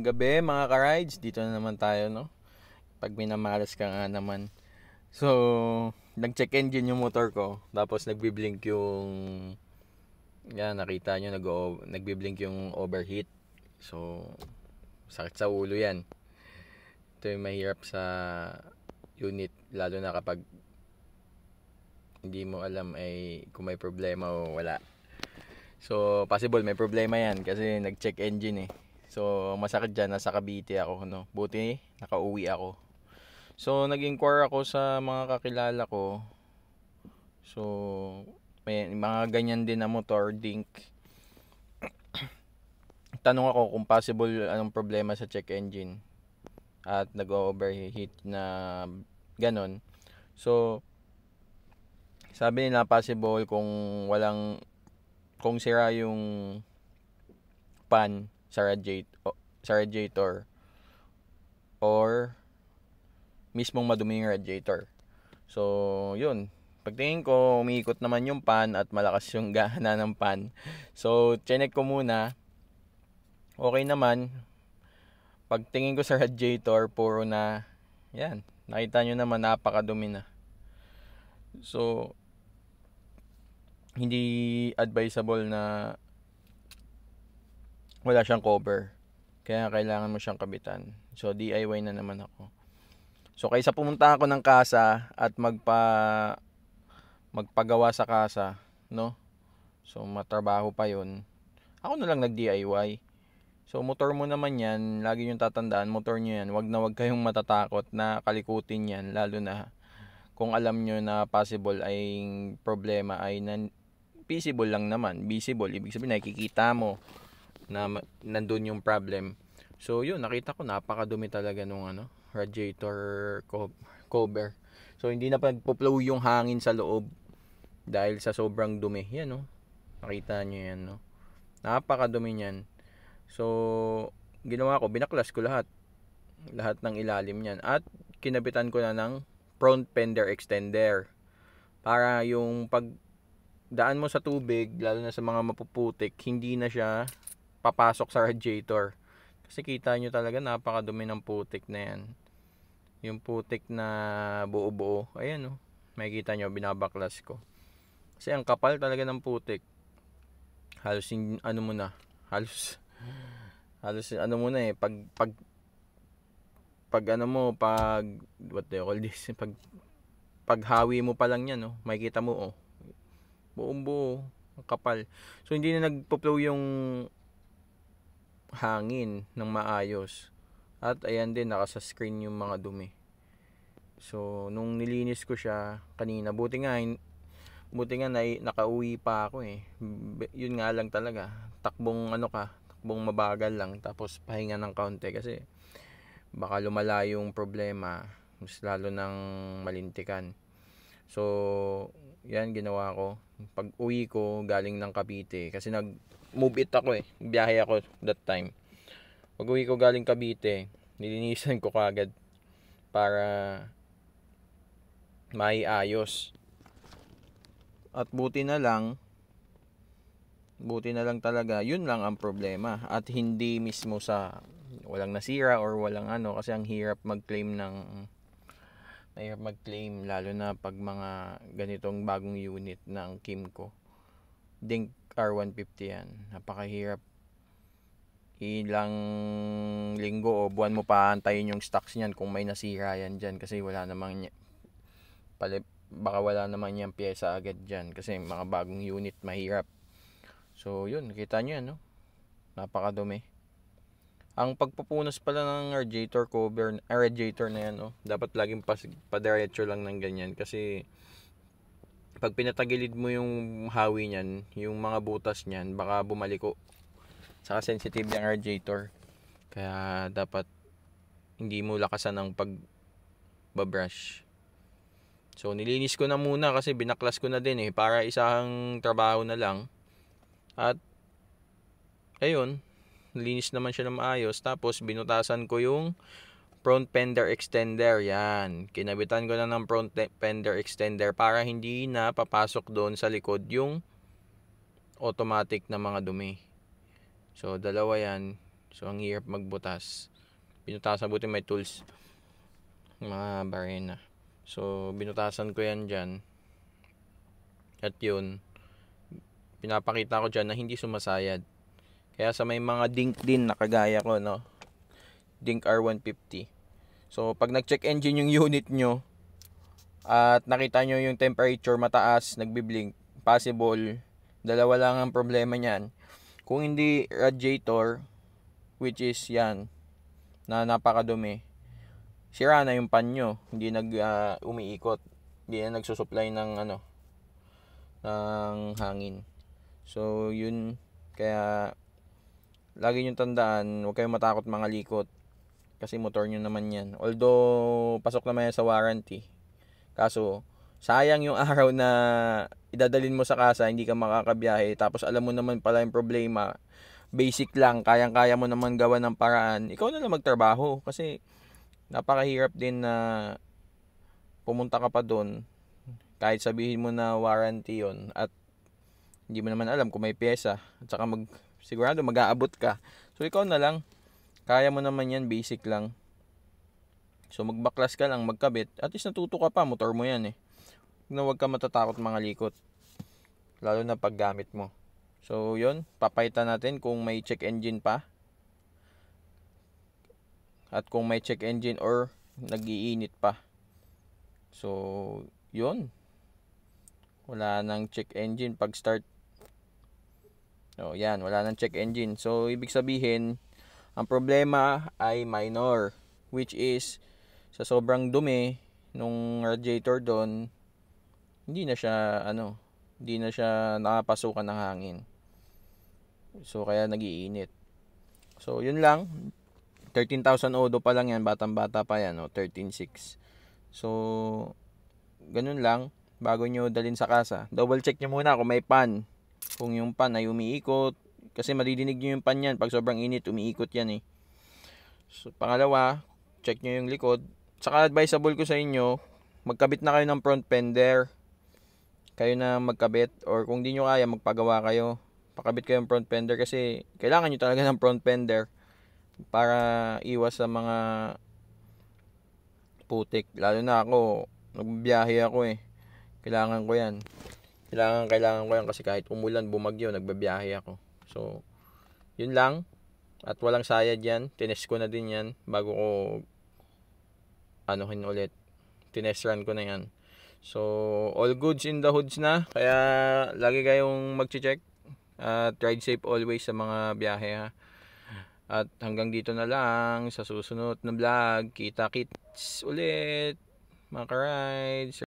Gabi mga ka-rides, dito na naman tayo, no? Pag minamalas ka nga naman. So, nag-check engine yung motor ko, tapos nagbi-blink yung yan, nakita nyo, nagbi-blink yung overheat. So, sakit sa ulo yan. Ito yung mahirap sa unit, lalo na kapag hindi mo alam ay kung may problema o wala. So, possible may problema yan kasi nag-check engine eh. So, masakit dyan, nasa Cavite ako, no? Buti, nakauwi ako. So, nag-inquire ako sa mga kakilala ko. So, may mga ganyan din na motor, dink. Tanong ako kung possible anong problema sa check engine at nag-overheat na ganon. So, sabi nila possible kung sira yung pan sa radiator or mismong madumi yung radiator. So, yun. Pagtingin ko, umiikot naman yung pan at malakas yung gana ng pan. So, chinek ko muna. Okay naman. Pagtingin ko sa radiator, puro na, yan. Nakita nyo naman, napakadumi na. So, hindi advisable na wala siyang cover. Kaya kailangan mo siyang kabitan. So, DIY na naman ako. So, kaysa pumunta ako ng kasa at magpagawa sa kasa, no? So, matrabaho pa yun. Ako na lang nag-DIY. So, motor mo naman yan, lagi yung tatandaan, motor nyo yan, wag kayong matatakot na kalikutin yan, lalo na kung alam nyo na possible ay problema ay visible lang naman. Visible, ibig sabihin nakikita mo na nandun yung problem. So, yun, nakita ko napakadumi talaga nung radiator cover. So, hindi na pagpo-flow yung hangin sa loob dahil sa sobrang dumi. Yan, no? Nakita nyo yan, no? Napakadumi niyan. So, ginawa ko, binaklas ko lahat ng ilalim niyan at kinabitan ko na ng front fender extender para yung pagdaan mo sa tubig, lalo na sa mga mapuputik, hindi na siya papasok sa radiator. Kasi kita nyo talaga napakadumi ng putik na yan. Yung putik na buo-buo, ayan o, makikita nyo, binabaklas ko. Kasi ang kapal talaga ng putik. Halos halos what do you call this, paghawi mo pa lang yan, no, makikita mo, buong buo, ang kapal. So, hindi na nagpo-flow yung hangin ng maayos. At ayan din, nakasa-screen yung mga dumi. So, nung nilinis ko siya kanina, buti nga nakauwi pa ako eh. Yun nga lang talaga, takbong mabagal lang, tapos pahinga ng kaunti kasi baka lumala yung problema, mas lalo ng malintikan. So, yan ginawa ko. Pag uwi ko galing ng Cavite, kasi nag-move it ako eh, biyahe ako that time. Pag uwi ko galing Cavite, nilinisan ko kagad para maiayos. At buti na lang talaga, yun lang ang problema. At hindi mismo sa walang nasira or walang kasi ang hirap mag-claim lalo na pag mga ganitong bagong unit ng Kimco. Dink R150 yan. Napakahirap. Ilang linggo o buwan mo pa antayin yung stocks niyan kung may nasira yan dyan, kasi baka wala naman yung pyesa agad dyan kasi mga bagong unit, mahirap. So yun, nakita nyo yan, no? Napakadumi. Ang pagpupunas pala ng radiator cover, radiator na yan, no? Dapat laging padiretso lang ng ganyan kasi pag pinatagilid mo yung hawi niyan, yung mga butas niyan, baka bumaliko. Saka sensitive yung radiator. Kaya dapat hindi mo lakasan ng pagbabrush. So, nilinis ko na muna kasi binaklas ko na din eh, para isang trabaho na lang. At ayun, nilinis naman siya ng maayos. Tapos binutasan ko yung front fender extender. Yan, kinabitan ko na ng front fender extender para hindi na papasok doon sa likod yung automatic na mga dumi. So, dalawa yan. So ang hirap magbutas. Binutasan, buti may tools, mga barena. So binutasan ko yan dyan. At yun, pinapakita ko dyan na hindi sumasayad. Kaya sa may mga dink din na kagaya ko, no, Dink R150. So pag nag-check engine yung unit nyo at nakita nyo yung temperature mataas, nagbi-blink, possible dalawa lang ang problema niyan. Kung hindi radiator, which is yan, na napakadumi, sira na yung pan nyo, hindi umiikot, hindi na nagsusupply ng ng hangin. So yun, kaya lagi nyo tandaan, huwag kayong matakot mga likot, kasi motor nyo naman yan. Although pasok naman yan sa warranty, kaso sayang yung araw na idadalin mo sa kasa, hindi ka makakabiyahe, tapos alam mo naman pala yung problema, basic lang, kayang-kaya mo naman gawa ng paraan, ikaw na lang magtrabaho. Kasi napakahirap din na pumunta ka pa doon, kahit sabihin mo na warranty yon, at hindi mo naman alam kung may pyesa, at saka sigurado mag-aabot ka. So ikaw na lang, kaya mo naman yan, basic lang. So magbaklas ka lang, magkabit, at least natuto ka pa, motor mo yan eh. Huwag ka matatakot mga likot, lalo na paggamit mo. So yun, papaitan natin kung may check engine pa, at kung may check engine or nag-iinit pa. So yun, wala nang check engine pag start. So yan, wala nang check engine. So ibig sabihin, ang problema ay minor, which is sa sobrang dumi nung radiator doon, hindi na siya nakapasukan ng hangin. So kaya nagiinit. So yun lang, 13,000 odo pa lang yan, batang-bata pa yan, 13.6. So ganun lang, bago nyo dalhin sa kasa, double check nyo muna kung may pan, kung yung pan ay umiikot, kasi madidinig nyo yung pan yan pag sobrang init, umiikot yan eh. So pangalawa, check nyo yung likod. Saka advisable ko sa inyo, magkabit na kayo ng front fender. Kayo na magkabit, or kung di nyo kaya, magpagawa kayo, pakabit kayo ng front fender, kasi kailangan nyo talaga ng front fender para iwas sa mga putik. Lalo na ako, nagbibiyahe ako eh, kailangan ko yan kasi kahit umulan, bumagyo, nagbibiyahe ako. So yun lang, at walang sayad yan. Tinest ko na din yan bago ko ulit, tinest run ko na yan. So all goods in the hoods na, kaya lagi kayong mag-check at ride safe always sa mga biyahe ha. At hanggang dito na lang, sa susunod na vlog, kita-kits ulit mga ka-rides.